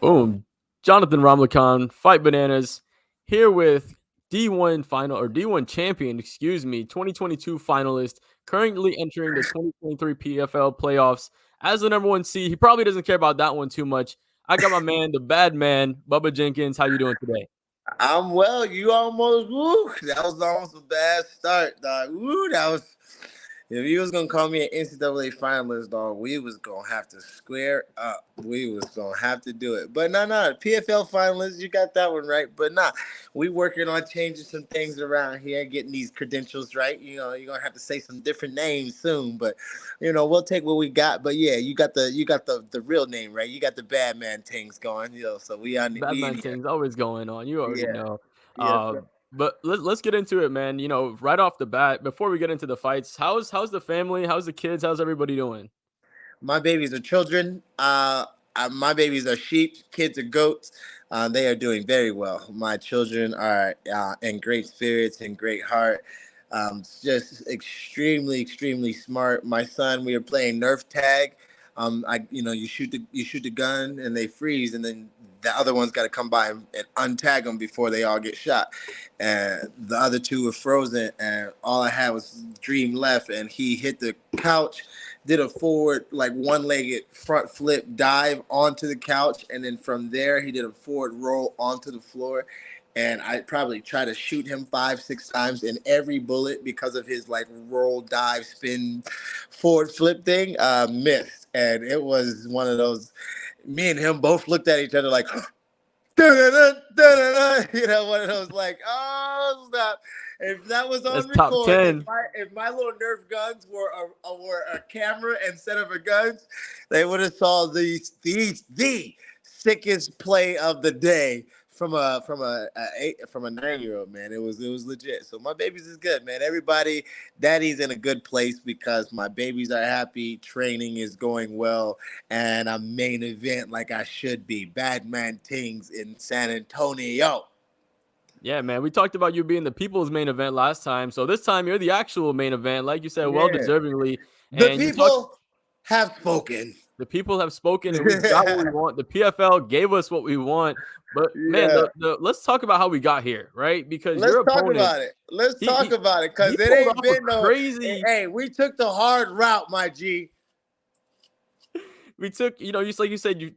Boom. Johnathan Ramlakhan, Fight Bananas, here with D1 final or D1 champion, 2022 finalist, currently entering the 2023 PFL playoffs as the number one seed. He probably doesn't care about that one too much. I got my man, the Bad Man Bubba Jenkins. How you doing today? I'm well. You almost woo. That was almost a bad start, dog. Woo, that was. If you was gonna call me an NCAA finalist, dog, we was gonna have to square up. We was gonna have to do it. But no, PFL finalist, you got that one right. But nah, we working on changing some things around here, getting these credentials right. You know, you're gonna have to say some different names soon, but we'll take what we got. But yeah, you got the real name right. You got the bad man things going. So Bad we in Man here. thing's always going on. You already Yeah. know. Yes. Uh, but let's get into it, man. Right off the bat, before we get into the fights, how's the family? How's the kids? How's everybody doing? My babies are children. My babies are sheep. Kids are goats. They are doing very well. My children are in great spirits and great heart. Just extremely smart. My son, we are playing Nerf tag. You shoot the gun and they freeze, and then the other one's got to come by and untag them before they all get shot. And the other two were frozen, and all I had was Dream left, and he hit the couch, did a forward, like one-legged front flip dive onto the couch, and then from there he did a forward roll onto the floor. And I probably tried to shoot him 5 6 times, and every bullet, because of his like roll dive spin forward flip thing, missed. And it was one of those. Me and him both looked at each other like, da-da-da, da-da-da. One of those like, oh snap. If that was That's on top record, if 10. my little Nerf guns were a camera instead of a guns, they would have saw the sickest play of the day from a 9-year-old, man. It was legit. So my babies is good, man. Everybody, daddy's in a good place because my babies are happy. Training is going well, and a main event like I should be. Bad Man Tings in San Antonio. Yeah, man. We talked about you being the people's main event last time. So this time you're the actual main event, like you said, well Yeah. deservingly. The And you talked people have spoken. the people have spoken and we got what we want. The PFL gave us what we want. But man, Yeah. let's talk about how we got here, right? Because Let's your talk opponent, about it. Let's he talk he, about it, he because it pulled ain't off a been no. crazy Hey, we took the hard route, my G. we took, just like you said, you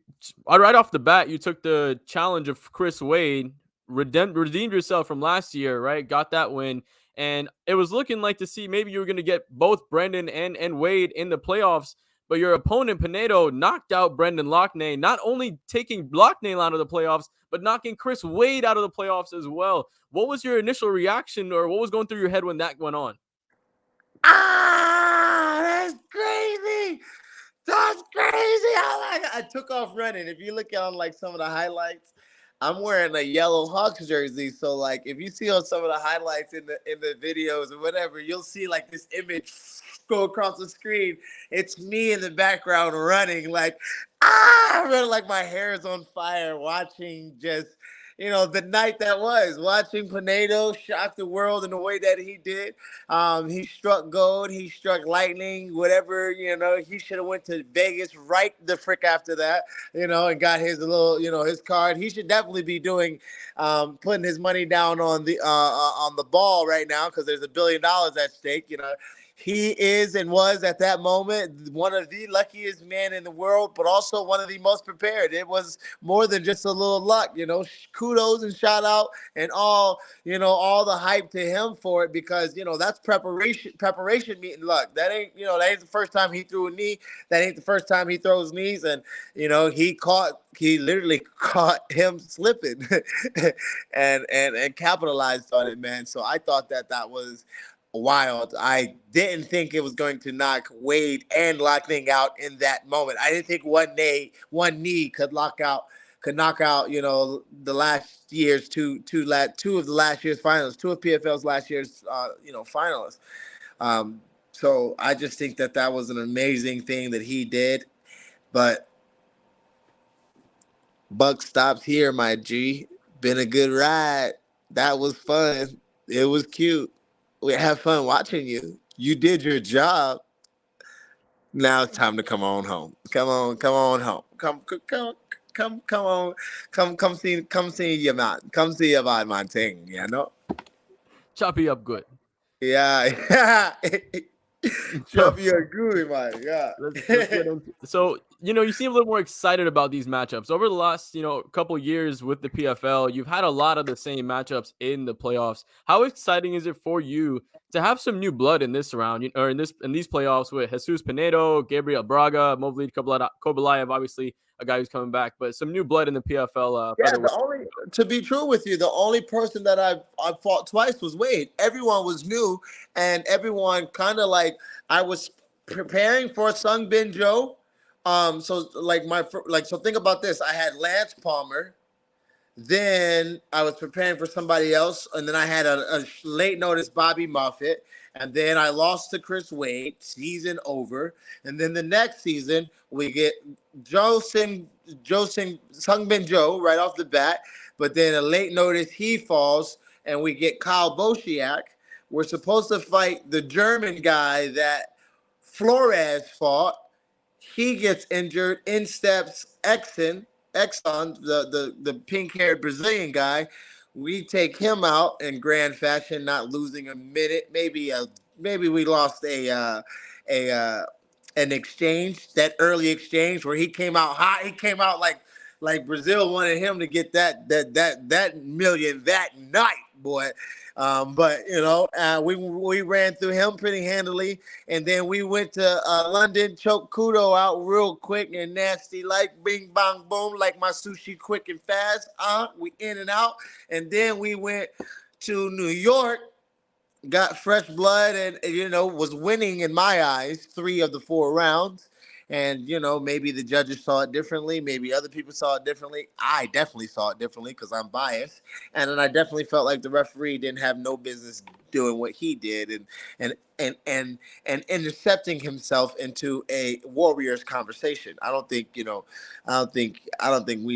right off the bat, you took the challenge of Chris Wade, redeemed yourself from last year, right? Got that win. And it was looking like to see maybe you were going to get both Brendan and Wade in the playoffs. But your opponent, Pinedo, knocked out Brendan Loughnane, not only taking Loughnane out of the playoffs, but knocking Chris Wade out of the playoffs as well. What was your initial reaction, or what was going through your head when that went on? That's crazy. That's crazy. I took off running. If you look at on like some of the highlights, I'm wearing a yellow Hawks jersey. So like if you see on some of the highlights in the videos or whatever, you'll see like this image go across the screen. It's me in the background running like I'm running like my hair is on fire watching just the night that was watching Pinedo shock the world in the way that he did. He struck gold. He struck lightning. Whatever he should have went to Vegas right the frick after that. And got his little his card. He should definitely be doing putting his money down on the ball right now because there's $1 billion at stake. He is and was at that moment one of the luckiest men in the world, but also one of the most prepared. It was more than just a little luck, kudos and shout out and all the hype to him for it because, that's preparation meeting luck. That ain't the first time he threw a knee. That ain't the first time he throws knees. And, he literally caught him slipping and capitalized on it, man. So I thought that was wild. I didn't think it was going to knock Wade and Loughnane out in that moment. I didn't think one knee could knock out, the last year's two of the last year's finalists, two of PFL's last year's finalists. So I just think that was an amazing thing that he did. But buck stops here, my G. Been a good ride. That was fun. It was cute. We had fun watching you. You did your job. Now it's time to come on home. Come on home. Come. come on, come see your man, come see your bad man thing, you know. Chop you up good. Yeah, yeah. So Chop your good man, let's yeah. get into. So you seem a little more excited about these matchups over the last couple years with the PFL. You've had a lot of the same matchups in the playoffs. How exciting is it for you to have some new blood in this round, or in these playoffs with Jesus Pinedo, Gabriel Braga, Movlid Kobalayev, obviously a guy who's coming back, but some new blood in the PFL Yeah, featherweight. the only to be true with you, the only person that I fought twice was Wade. Everyone was new, and everyone kind of like I was preparing for Sung Bin Joe. So like so think about this. I had Lance Palmer. Then I was preparing for somebody else, and then I had a late notice Bobby Moffitt, and then I lost to Chris Wade, season over. And then the next season we get Sung Bin Joe right off the bat, but then a late notice he falls, and we get Kyle Boshiak. We're supposed to fight the German guy that Flores fought. He gets injured. In steps Exxon, the pink haired Brazilian guy. We take him out in grand fashion, not losing a minute. Maybe we lost a an exchange, that early exchange where he came out hot. He came out like Brazil wanted him to get that million that night, boy. But we ran through him pretty handily, and then we went to London, choked Kudo out real quick and nasty, like bing bang boom, like my sushi, quick and fast. We in and out, and then we went to New York, got fresh blood, and was winning in my eyes 3 of the 4 rounds. And maybe the judges saw it differently, maybe other people saw it differently. I definitely saw it differently because I'm biased, and then I definitely felt like the referee didn't have no business doing what he did, and and and and intercepting himself into a Warriors conversation. I don't think we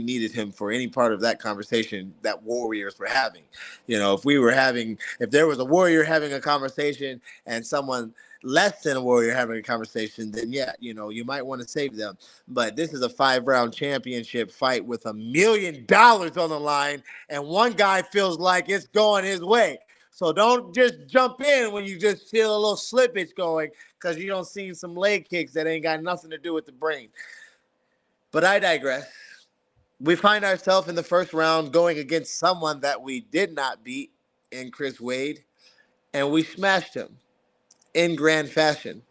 needed him for any part of that conversation that Warriors were having. If there was a Warrior having a conversation and someone less than a Warrior having a conversation, then yeah, you might want to save them. But this is a 5-round championship fight with $1 million on the line, and one guy feels like it's going his way. So don't just jump in when you just feel a little slippage going because you don't see some leg kicks that ain't got nothing to do with the brain. But I digress. We find ourselves in the first round going against someone that we did not beat in Chris Wade, and we smashed him in grand fashion.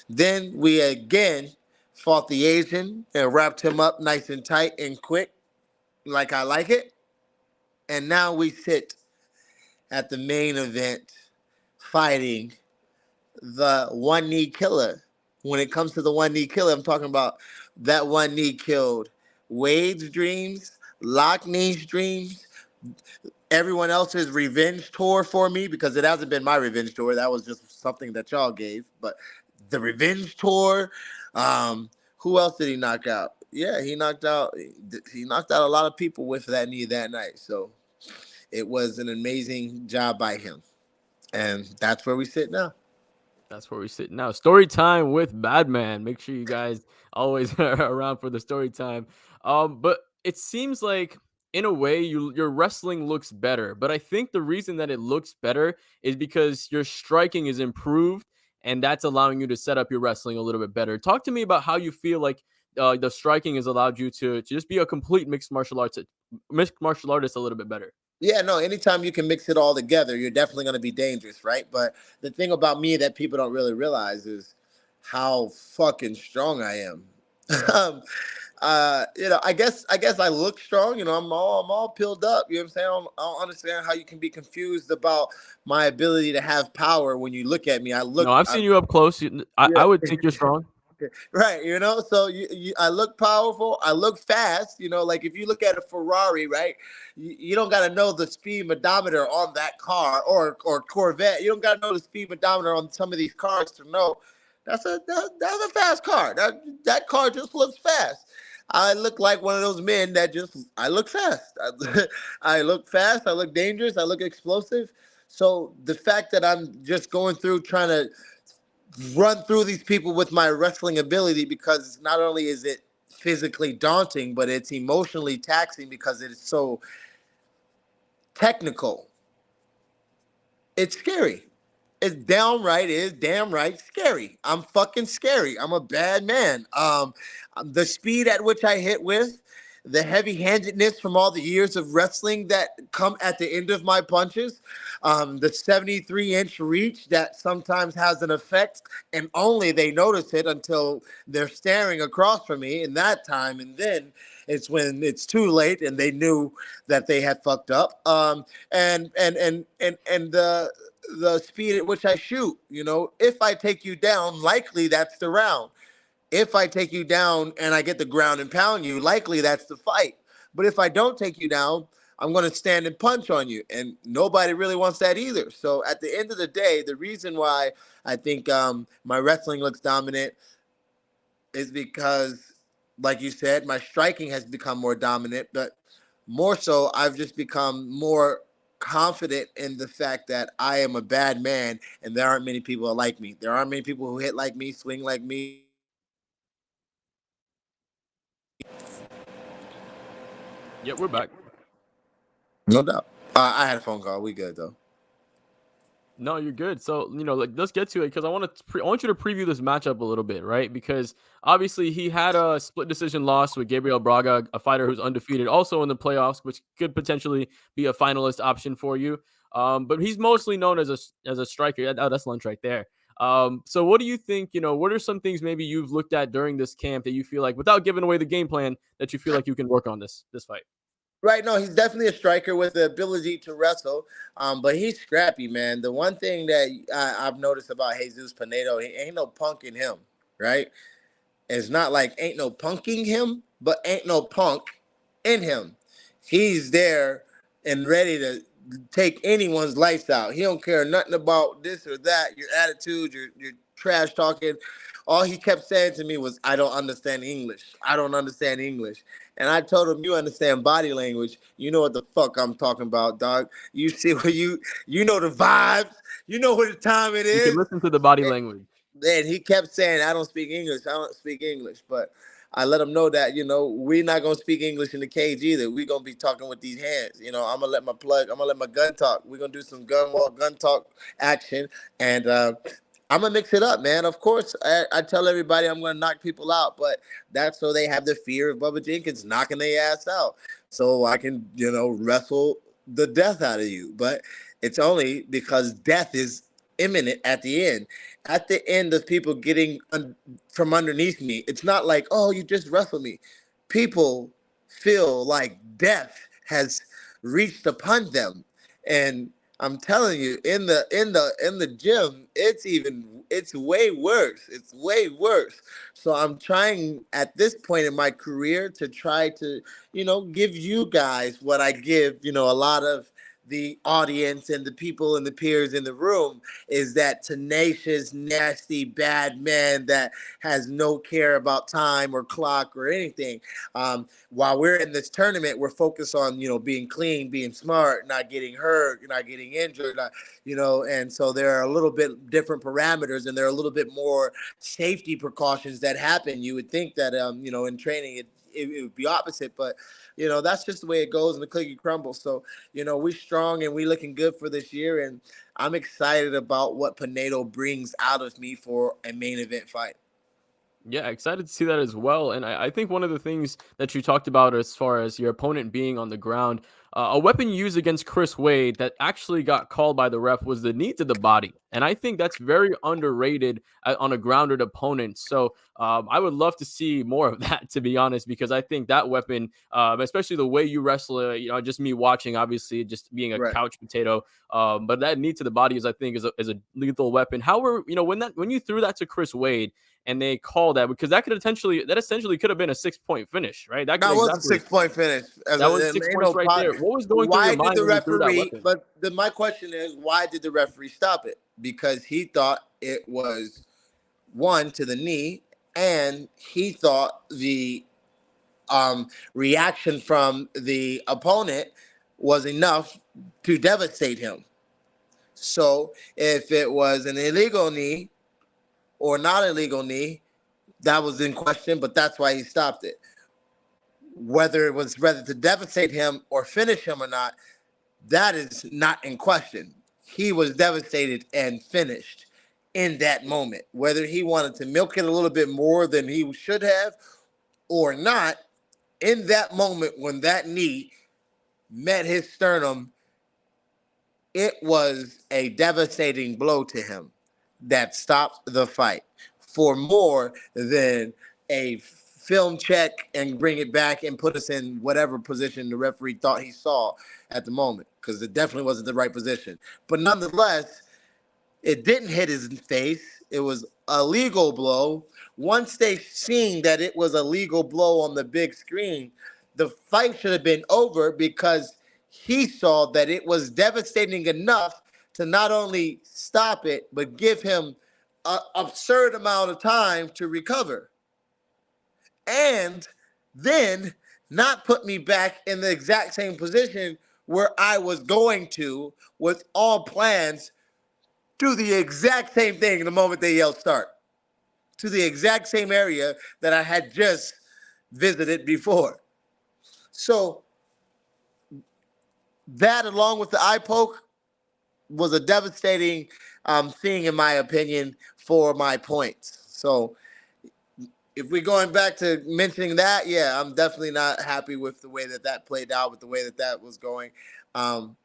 Then we again fought the Asian and wrapped him up nice and tight and quick, like I like it. And now we sit at the main event fighting the one knee killer. When it comes to the one knee killer, I'm talking about that one knee killed Wade's dreams, Lockney's dreams, everyone else's revenge tour for me, because it hasn't been my revenge tour. That was just something that y'all gave. But the revenge tour, who else did he knock out? Yeah, he knocked out a lot of people with that knee that night. So it was an amazing job by him. And that's where we sit now. That's where we sit now. Story time with Bad Man. Make sure you guys always are around for the story time. But it seems like in a way your wrestling looks better. But I think the reason that it looks better is because your striking is improved, and that's allowing you to set up your wrestling a little bit better. Talk to me about how you feel like the striking has allowed you to just be a complete mixed martial artist a little bit better. Yeah, no, anytime you can mix it all together, you're definitely going to be dangerous, right? But the thing about me that people don't really realize is how fucking strong I am. um, I guess I look strong. I'm all peeled up. You know what I'm saying? I don't understand how you can be confused about my ability to have power when you look at me. No, I've seen you up close. I Yeah. would think you're strong. Right, so I look powerful, I look fast, like if you look at a Ferrari, right, you don't got to know the speed odometer on that car, or Corvette. You don't got to know the speed odometer on some of these cars to know that's a fast car. That car just looks fast. I look like one of those men that I look fast. I look fast, I look dangerous, I look explosive. So the fact that I'm just going through trying to run through these people with my wrestling ability, because not only is it physically daunting, but it's emotionally taxing because it's so technical. It's scary. It's downright is damn right scary. I'm fucking scary. I'm a bad man. The speed at which I hit with, the heavy-handedness from all the years of wrestling that come at the end of my punches, the 73-inch reach that sometimes has an effect, and only they notice it until they're staring across from me in that time, and then it's when it's too late and they knew that they had fucked up. And the speed at which I shoot. You know, if I take you down, likely that's the round. If I take you down and I get the ground and pound you, likely that's the fight. But if I don't take you down, I'm going to stand and punch on you. And nobody really wants that either. So at the end of the day, the reason why I think my wrestling looks dominant is because, like you said, my striking has become more dominant, but more so, I've just become more confident in the fact that I am a bad man and there aren't many people like me. There aren't many people who hit like me, swing like me. Yeah, we're back. No doubt. I had a phone call. We good though. No, you're good. So, like, let's get to it because I want you to preview this matchup a little bit, right? Because obviously he had a split decision loss with Gabriel Braga, a fighter who's undefeated, also in the playoffs, which could potentially be a finalist option for you. But he's mostly known as a striker. Oh, that's lunch right there. So what do you think? What are some things maybe you've looked at during this camp that you feel like, without giving away the game plan, that you feel like you can work on this fight? Right, no, he's definitely a striker with the ability to wrestle, but he's scrappy, man. The one thing that I've noticed about Jesus Pinedo, he ain't no punk in him, right? It's not like ain't no punking him, but ain't no punk in him. He's there and ready to take anyone's lights out. He don't care nothing about this or that, your attitude, your trash talking. All he kept saying to me was, I don't understand English. I don't understand English. And I told him, you understand body language. You know what the fuck I'm talking about, dog. You see what you know the vibes. You know what the time it You can is. listen to the body language. And he kept saying, I don't speak English. I don't speak English. But I let him know that, we're not going to speak English in the cage either. We're going to be talking with these hands. I'm going to I'm going to let my gun talk. We're going to do some gun walk, gun talk action. And I'm going to mix it up, man. Of course, I tell everybody I'm going to knock people out, but that's so they have the fear of Bubba Jenkins knocking their ass out. So I can, wrestle the death out of you. But it's only because death is imminent at the end. At the end of people getting from underneath me, it's not like, oh, you just wrestled me. People feel like death has reached upon them, and I'm telling you, in the gym, it's way worse. It's way worse. So I'm trying at this point in my career to try to, give you guys what I give, a lot of the audience and the people and the peers in the room, is that tenacious, nasty, bad man that has no care about time or clock or anything. While we're in this tournament, we're focused on, being clean, being smart, not getting hurt, not getting injured, and so there are a little bit different parameters and there are a little bit more safety precautions that happen. You would think that, in training, it would be opposite, but that's just the way it goes and the cookie crumbles. So we strong and we looking good for this year, and I'm excited about what Pinedo brings out of me for a main event fight. Yeah, excited to see that as well. And I think one of the things that you talked about as far as your opponent being on the ground, a weapon used against Chris Wade that actually got called by the ref was the knee to the body. And I think that's very underrated on a grounded opponent. So I would love to see more of that, to be honest, because I think that weapon, especially the way you wrestle, just me watching, obviously, just being a Right. couch potato. But that knee to the body is, I think, is a lethal weapon. How were, when you threw that to Chris Wade, and they call that, because that essentially could have been a 6-point finish, right? That could That was a exactly 6 point finish. that was 6 points right there. What was going through your Why did mind the when you threw that referee? weapon? But my question is, why did the referee stop it? Because he thought it was one to the knee, and he thought the reaction from the opponent was enough to devastate him. So if it was an illegal knee or not illegal knee, that was in question, but that's why he stopped it. Whether it was rather to devastate him or finish him or not, that is not in question. He was devastated and finished in that moment. Whether he wanted to milk it a little bit more than he should have or not, in that moment when that knee met his sternum, it was a devastating blow to him that stopped the fight for more than a film check and bring it back and put us in whatever position the referee thought he saw at the moment, because it definitely wasn't the right position. But nonetheless, it didn't hit his face. It was a legal blow. Once they seen that it was a legal blow on the big screen, the fight should have been over because he saw that it was devastating enough to not only stop it, but give him an absurd amount of time to recover. And then not put me back in the exact same position where I was going to, with all plans, do the exact same thing the moment they yelled start, to the exact same area that I had just visited before. So that, along with the eye poke, was a devastating thing, in my opinion, for my points. So if we're going back to mentioning that, yeah, I'm definitely not happy with the way that that played out, with the way that that was going. Um,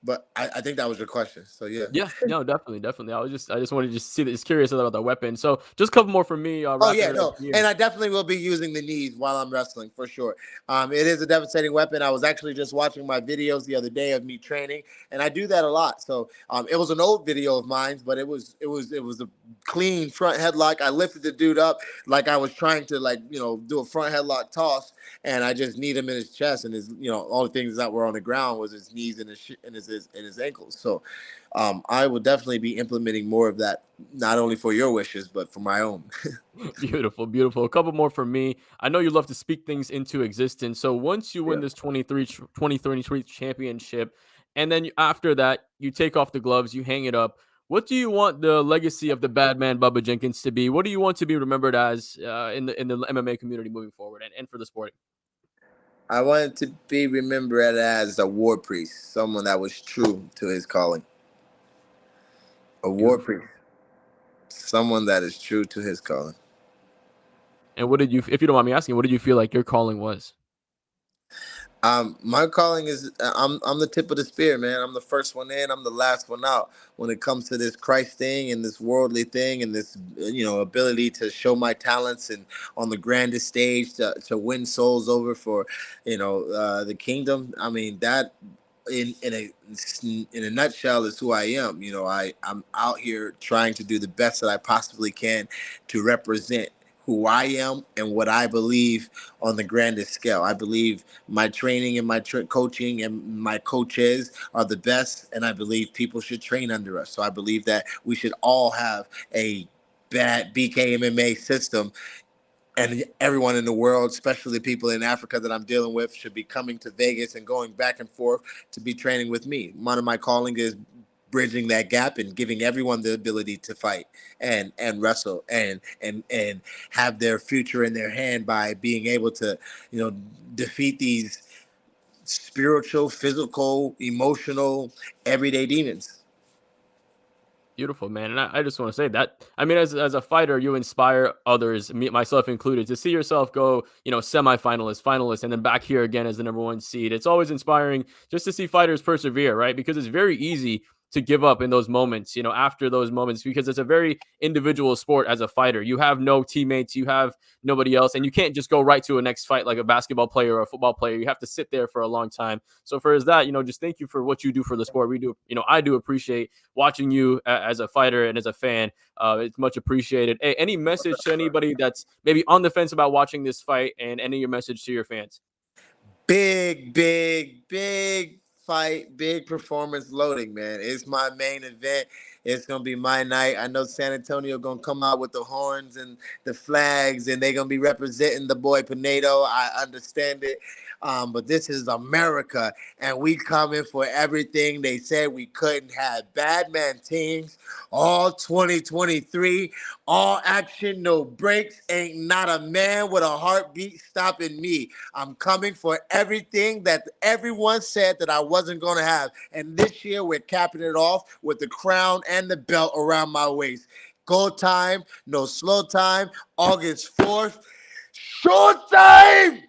but I think that was your question. So yeah. Yeah, no, definitely, definitely. I just wanted to just see that. Just curious about the weapon. So just a couple more from me. Oh Wrapping yeah, it up no, here. and I definitely will be using the knees while I'm wrestling for sure. It is a devastating weapon. I was actually just watching my videos the other day of me training, and I do that a lot. So it was an old video of mine, but it was a clean front headlock. I lifted the dude up like I was trying to, like, do a front headlock toss, and I just kneed him in his chest, and his, all the things that were on the ground was his knees and his ankles. So I will definitely be implementing more of that, not only for your wishes but for my own. Beautiful, beautiful. A couple more from me. I know you love to speak things into existence. So once you win Yeah. this 2023 championship, and then after that, you take off the gloves, you hang it up. What do you want the legacy of the Bad Man Bubba Jenkins to be? What do you want to be remembered as in the MMA community moving forward and for the sport? I wanted to be remembered as a war priest, someone that was true to his calling. A war Beautiful. priest, someone that is true to his calling. And what did you, if you don't mind me asking, what did you feel like your calling was? My calling is, I'm the tip of the spear, man. I'm the first one in. I'm the last one out when it comes to this Christ thing and this worldly thing and this, ability to show my talents and on the grandest stage to win souls over for, the kingdom. I mean, that in a nutshell is who I am. I'm out here trying to do the best that I possibly can to represent who I am and what I believe on the grandest scale. I believe my training and my coaching and my coaches are the best, and I believe people should train under us. So I believe that we should all have a bad BKMMA system, and everyone in the world, especially people in Africa that I'm dealing with, should be coming to Vegas and going back and forth to be training with me. One of my calling is bridging that gap and giving everyone the ability to fight and wrestle and have their future in their hand by being able to, defeat these spiritual, physical, emotional, everyday demons. Beautiful, man. And I just want to say that, I mean, as a fighter, you inspire others, me, myself included, to see yourself go, semifinalist, finalist, and then back here again as the number one seed. It's always inspiring just to see fighters persevere, right? Because it's very easy to give up in those moments, after those moments, because it's a very individual sport as a fighter. You have no teammates, you have nobody else, and you can't just go right to a next fight like a basketball player or a football player. You have to sit there for a long time. So for that, just thank you for what you do for the sport. We do, I do appreciate watching you as a fighter and as a fan. It's much appreciated. Hey, any message to anybody that's maybe on the fence about watching this fight, and any of your message to your fans? Big, big, big fight, big performance loading, man. It's my main event. It's gonna be my night. I know San Antonio gonna come out with the horns and the flags, and they're gonna be representing the boy Pinedo. I understand it. But this is America, and we coming for everything they said we couldn't have. Bad man teams, all 2023, all action, no breaks. Ain't not a man with a heartbeat stopping me. I'm coming for everything that everyone said that I wasn't going to have. And this year, we're capping it off with the crown and the belt around my waist. Go time, no slow time. August 4th, showtime!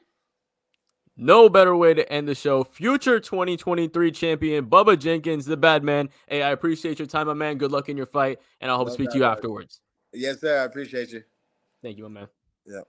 No better way to end the show. Future 2023 champion Bubba Jenkins, the bad man. Hey, I appreciate your time, my man. Good luck in your fight, and I hope to No speak to you doubt. afterwards. Yes, sir. I appreciate you. Thank you, my man. Yeah.